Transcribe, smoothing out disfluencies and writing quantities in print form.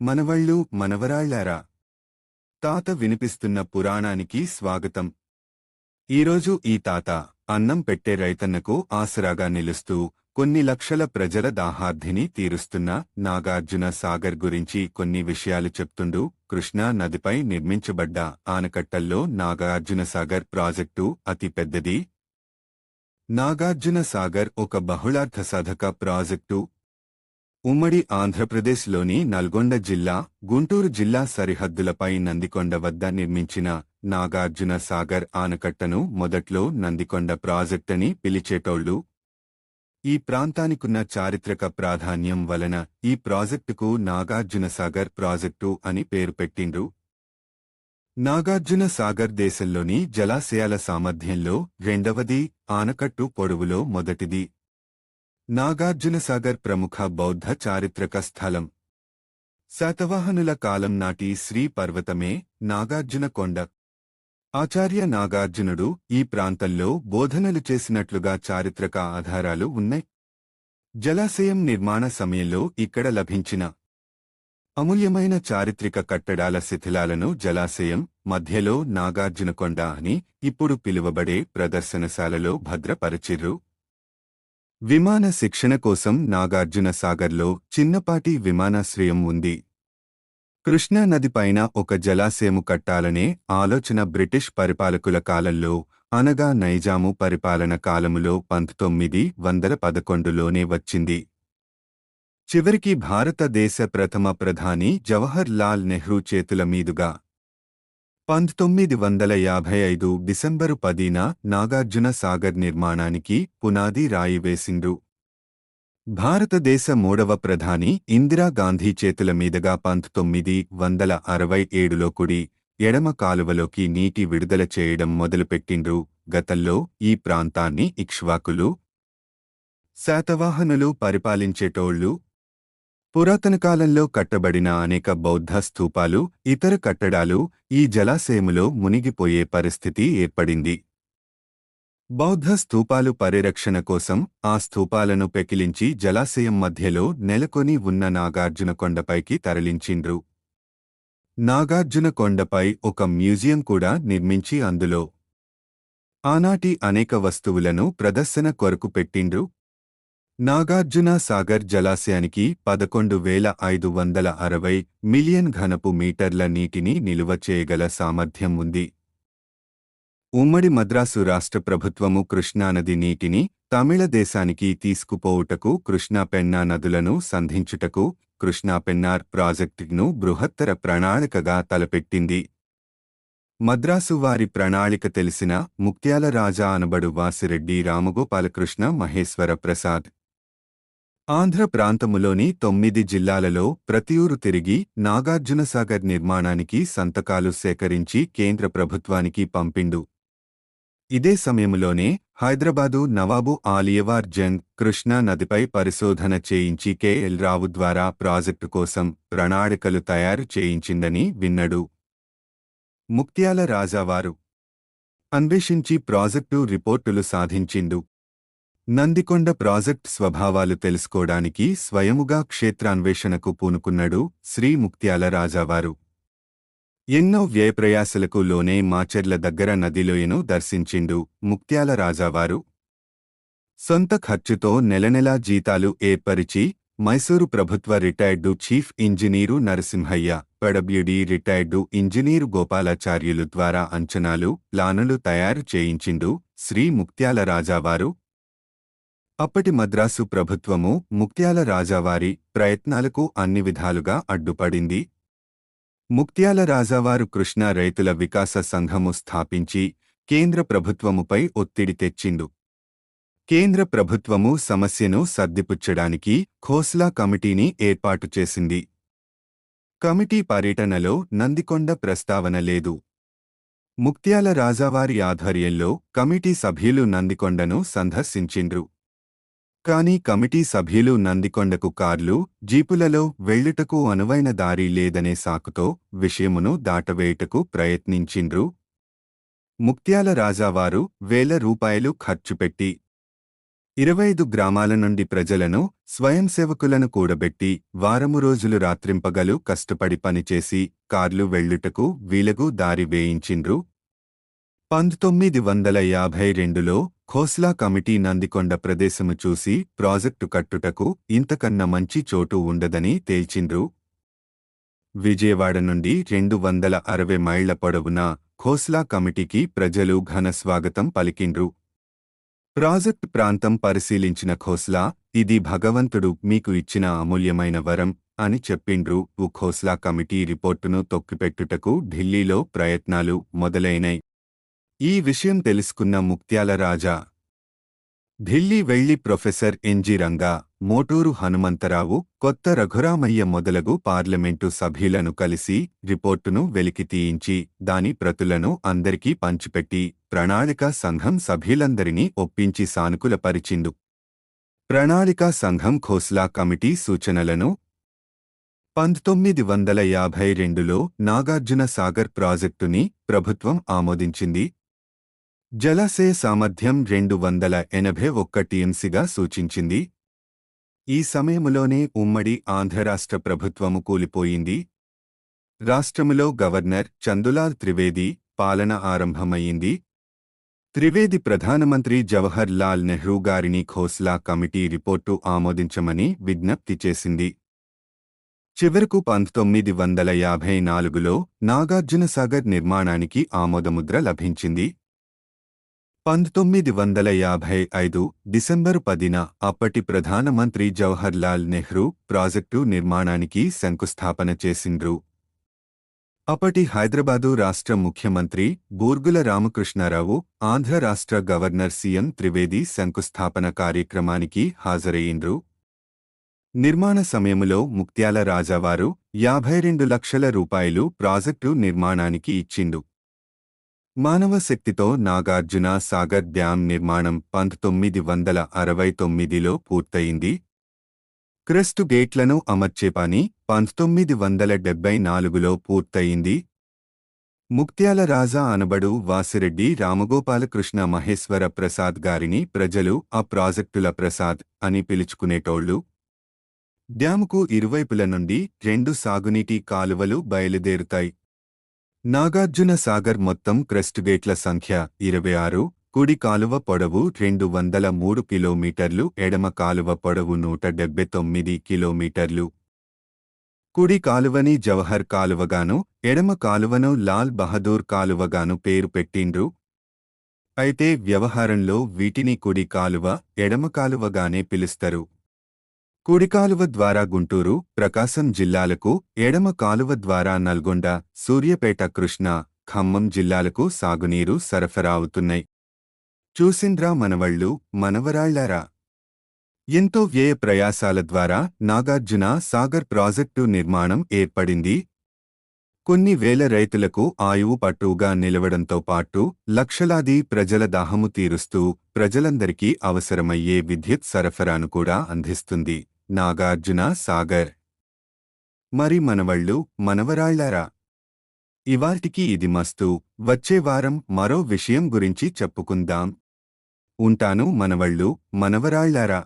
మనవళ్ళు మనవరాళ్లారా, తాత వినిపిస్తున్న పురాణానికి స్వాగతం. ఈరోజు ఈ తాత అన్నం పెట్టే రైతన్నకు ఆసరాగా నిలుస్తూ కొన్ని లక్షల ప్రజల దాహార్ధిని తీరుస్తున్న నాగార్జున సాగర్ గురించి కొన్ని విషయాలు చెప్తుండు. కృష్ణా నదిపై నిర్మించబడ్డ ఆనకట్టల్లో నాగార్జున సాగర్ ప్రాజెక్టు అతి పెద్దది. నాగార్జున సాగర్ ఒక బహుళార్థ సాధక ప్రాజెక్టు. ఉమ్మడి ఆంధ్రప్రదేశ్లోని నల్గొండ జిల్లా, గుంటూరు జిల్లా సరిహద్దులపై నందికొండ వద్ద నిర్మించిన నాగార్జున సాగర్ ఆనకట్టను మొదట్లో నందికొండ ప్రాజెక్టని పిలిచేటోళ్లు. ఈ ప్రాంతానికున్న చారిత్రక ప్రాధాన్యం వలన ఈ ప్రాజెక్టుకు నాగార్జున సాగర్ ప్రాజెక్టు అని పేరు పెట్టిండ్రు. నాగార్జున సాగర్ దేశంలోని జలాశయాల సామర్థ్యంలో రెండవది, ఆనకట్టు పొడవులో మొదటిది. నాగార్జునసాగర్ ప్రముఖ బౌద్ధ చారిత్రక స్థలం. శాతవాహనుల కాలం నాటి శ్రీ పర్వతమే నాగార్జున కొండ. ఆచార్య నాగార్జునుడు ఈ ప్రాంతంలో బోధనలు చేసినట్లుగా చారిత్రక ఆధారాలు ఉన్నాయి. జలాశయం నిర్మాణ సమయంలో ఇక్కడ లభించిన అమూల్యమైన చారిత్రక కట్టడాల శిథిలాలను జలాశయం మధ్యలో నాగార్జునకొండ అని ఇప్పుడు పిలువబడే ప్రదర్శనశాలలో భద్రపరచిర్రు. విమాన శిక్షణ కోసం నాగార్జున సాగర్లో చిన్నపాటి విమానాశ్రయం ఉంది. కృష్ణా నదిపైన ఒక జలాశయము కట్టాలనే ఆలోచన బ్రిటిష్ పరిపాలకుల కాలంలో, అనగా నైజాము పరిపాలన కాలములో 1911లోనే వచ్చింది. చివరికి భారతదేశ ప్రథమ ప్రధాని జవహర్ లాల్ నెహ్రూ చేతుల మీదుగా 1955 డిసెంబరు 10న నాగార్జున సాగర్ నిర్మాణానికి పునాది రాయి వేసిండ్రు. భారతదేశ మూడవ ప్రధాని ఇందిరాగాంధీ చేతుల మీదుగా 1967లో కుడి, ఎడమ కాలువలోకి నీటి విడుదల చేయడం మొదలుపెట్టిండ్రు. గతంలో ఈ ప్రాంతాన్ని ఇక్ష్వాకులు, శాతవాహనులు పరిపాలించేటోళ్లు. పురాతన కాలంలో కట్టబడిన అనేక బౌద్ధ స్తూపాలు, ఇతర కట్టడాలు ఈ జలాశయములో మునిగిపోయే పరిస్థితి ఏర్పడింది. బౌద్ధ స్తూపాలు పరిరక్షణ కోసం ఆ స్తూపాలను పెకిలించి జలాశయం మధ్యలో నెలకొని ఉన్న నాగార్జున కొండపైకి తరలించిండ్రు. నాగార్జున కొండపై ఒక మ్యూజియం కూడా నిర్మించి అందులో ఆనాటి అనేక వస్తువులను ప్రదర్శన కొరకు పెట్టిండ్రు. నాగార్జున సాగర్ జలాశయానికి 11,560 మిలియన్ ఘనపు మీటర్ల నీటిని నిలువ చేయగల సామర్థ్యం ఉంది. ఉమ్మడి మద్రాసు రాష్ట్ర ప్రభుత్వము కృష్ణానది నీటిని తమిళ దేశానికి తీసుకుపోవుటకు కృష్ణా-పెన్నా నదులను సంధించుటకు కృష్ణా-పెన్నార్ ప్రాజెక్టును బృహత్తర ప్రణాళికగా తలపెట్టింది. మద్రాసు వారి ప్రణాళిక తెలిసిన ముక్త్యాల రాజా అనబడు వాసిరెడ్డి రామగోపాలకృష్ణ మహేశ్వర ప్రసాద్ ఆంధ్ర ప్రాంతములోని 9 జిల్లాలలో ప్రతి ఊరు తిరిగి నాగార్జునసాగర్ నిర్మాణానికి సంతకాలు సేకరించి కేంద్ర ప్రభుత్వానికి పంపిండు. ఇదే సమయములోనే హైదరాబాదు నవాబు ఆలియవార్ జంగ్ కృష్ణా నదిపై పరిశోధన చేయించి కె.ఎల్. రావు ద్వారా ప్రాజెక్టు కోసం ప్రణాళికలు తయారు చేయించిందని విన్నడు. ముక్త్యాల రాజావారు అన్వేషించి ప్రాజెక్టు రిపోర్టులు సాధించిండు. నందికొండ ప్రాజెక్ట్ స్వభావాలు తెలుసుకోవడానికి స్వయముగా క్షేత్రాన్వేషణకు పూనుకున్నడు శ్రీ ముక్త్యాల రాజావారు. ఎన్నో వ్యయప్రయాసలకు లోనే మాచెర్ల దగ్గర నదిలోయను దర్శించిండు ముక్త్యాల రాజావారు. సొంత ఖర్చుతో నెలనెలా జీతాలు ఏర్పరిచి మైసూరు ప్రభుత్వ retired chief engineer Narasimhaiah, PWD retired engineer Gopalacharyulu ద్వారా అంచనాలు, ప్లానులు తయారు చేయించిండు శ్రీ ముక్త్యాల రాజావారు. అప్పటి మద్రాసు ప్రభుత్వము ముక్త్యాల రాజావారి ప్రయత్నాలకు అన్ని విధాలుగా అడ్డుపడింది. ముక్త్యాల రాజావారు కృష్ణా రైతుల వికాస సంఘము స్థాపించి కేంద్ర ప్రభుత్వముపై ఒత్తిడి తెచ్చిండు. కేంద్ర ప్రభుత్వము సమస్యను సర్దిపుచ్చడానికి ఖోస్లా కమిటీని ఏర్పాటు చేసింది. కమిటీ పర్యటనలో నందికొండ ప్రస్తావన లేదు. ముక్త్యాల రాజావారి ఆధ్వర్యంలో కమిటీ సభ్యులు నందికొండను సందర్శించిండ్రు. కాని కమిటీ సభ్యులు నందికొండకు కార్లు, జీపులలో వెళ్ళుటకు అనువైన దారి లేదనే సాకుతో విషయమును దాటవేయుటకు ప్రయత్నించిండ్రు. ముక్త్యాల రాజావారు వేల రూపాయలు ఖర్చుపెట్టి 25 గ్రామాల నుండి ప్రజలను, స్వయం సేవకులను కూడబెట్టి వారము రోజులు రాత్రింపగలు కష్టపడి పనిచేసి కార్లు వెళ్ళుటకు వీలగు దారి వేయించిండ్రు. 1952లో ఖోస్లా కమిటీ నందికొండ ప్రదేశము చూసి ప్రాజెక్టు కట్టుటకు ఇంతకన్నా మంచి చోటు ఉండదని తేల్చిండ్రు. విజయవాడ నుండి 260 మైళ్ల పొడవున ఖోస్లా కమిటీకి ప్రజలు ఘన స్వాగతం పలికిండ్రు. ప్రాజెక్ట్ ప్రాంతం పరిశీలించిన ఖోస్లా, ఇది భగవంతుడు మీకు ఇచ్చిన అమూల్యమైన వరం అని చెప్పిండ్రు. ఖోస్లా కమిటీ రిపోర్టును తొక్కిపెట్టుటకు ఢిల్లీలో ప్రయత్నాలు మొదలైనై. ఈ విషయం తెలుసుకున్న ముక్త్యాల రాజా ఢిల్లీ వెళ్లి ప్రొఫెసర్ ఎన్జి రంగా, మోటూరు హనుమంతరావు, కొత్త రఘురామయ్య మొదలగు పార్లమెంటు సభ్యులను కలిసి రిపోర్టును వెలికితీయించి దాని ప్రతులను అందరికీ పంచిపెట్టి ప్రణాళికా సంఘం సభ్యులందరినీ ఒప్పించి సానుకూలపరిచిండు. ప్రణాళికా సంఘం ఖోస్లా కమిటీ సూచనలను 1952లో నాగార్జున సాగర్ ప్రాజెక్టుని ప్రభుత్వం ఆమోదించింది. జలాశయ సామర్థ్యం 281 టీఎంసీగా సూచించింది. ఈ సమయములోనే ఉమ్మడి ఆంధ్రరాష్ట్ర ప్రభుత్వము కూలిపోయింది. రాష్ట్రములో గవర్నర్ చందులాల్ త్రివేది పాలన ఆరంభమయ్యింది. త్రివేది ప్రధానమంత్రి జవహర్ లాల్ నెహ్రూ గారిని ఖోస్లా కమిటీ రిపోర్టు ఆమోదించమని విజ్ఞప్తి చేసింది. చివరకు 1954లో నాగార్జునసాగర్ నిర్మాణానికి ఆమోదముద్ర లభించింది. 1955 డిసెంబరు 10న అప్పటి ప్రధానమంత్రి జవహర్ లాల్ నెహ్రూ ప్రాజెక్టు నిర్మాణానికి శంకుస్థాపన చేసిండ్రు. అప్పటి హైదరాబాదు రాష్ట్ర ముఖ్యమంత్రి బూర్గుల రామకృష్ణారావు, ఆంధ్ర రాష్ట్ర గవర్నర్ సిఎం త్రివేది శంకుస్థాపన కార్యక్రమానికి హాజరయ్యిండ్రు. నిర్మాణ సమయములో ముక్త్యాల రాజావారు 52 లక్షల రూపాయలు ప్రాజెక్టు నిర్మాణానికి ఇచ్చిండు. మానవ శక్తితో నాగార్జున సాగర్ డ్యాం నిర్మాణం 1969లో పూర్తయింది. క్రెస్టు గేట్లను అమర్చే పని 1974లో పూర్తయింది. ముక్త్యాల రాజా అనబడు వాసిరెడ్డి రామగోపాలకృష్ణ మహేశ్వర ప్రసాద్ గారిని ప్రజలు ఆ ప్రాజెక్టుల ప్రసాద్ అని పిలుచుకునేటోళ్లు. డ్యాముకు ఇరువైపుల నుండి 2 సాగునీటి కాలువలు బయలుదేరుతాయి. నాగార్జున సాగర్ మొత్తం క్రెస్టుగేట్ల సంఖ్య 26, కుడి కాలువ పొడవు 203 కిలోమీటర్లు, ఎడమ కాలువ పొడవు 179 కిలోమీటర్లు. కుడి కాలువని జవహర్ కాలువగాను, ఎడమ కాలువను లాల్ బహదూర్ కాలువగాను పేరు పెట్టిండ్రు. అయితే వ్యవహారంలో వీటిని కుడి కాలువ, ఎడమ కాలువగానే పిలుస్తారు. కుడి కాలువ ద్వారా గుంటూరు, ప్రకాశం జిల్లాలకు, ఎడమ కాలువ ద్వారా నల్గొండ, సూర్యాపేట, కృష్ణా, ఖమ్మం జిల్లాలకు సాగునీరు సరఫరా అవుతున్నాయి. చూసిండ్రా మనవళ్ళు, మనవరాళ్లారా! ఎంతో వ్యయ ప్రయాసాల ద్వారా నాగార్జున సాగర్ ప్రాజెక్టు నిర్మాణం ఏర్పడింది. కొన్ని వేల రైతులకు ఆయువు పట్టుగా నిలవడంతో పాటు లక్షలాది ప్రజల దాహము తీరుస్తూ ప్రజలందరికీ అవసరమయ్యే విద్యుత్ సరఫరాను కూడా అందిస్తుంది నాగార్జున సాగర్. మరి మనవళ్ళు, మనవరాళ్లారా! ఇవాల్టికి ఇది మస్తు. వచ్చే వారం మరో విషయం గురించి చెప్పుకుందాం. ఉంటాను మనవళ్ళు, మనవరాళ్లారా!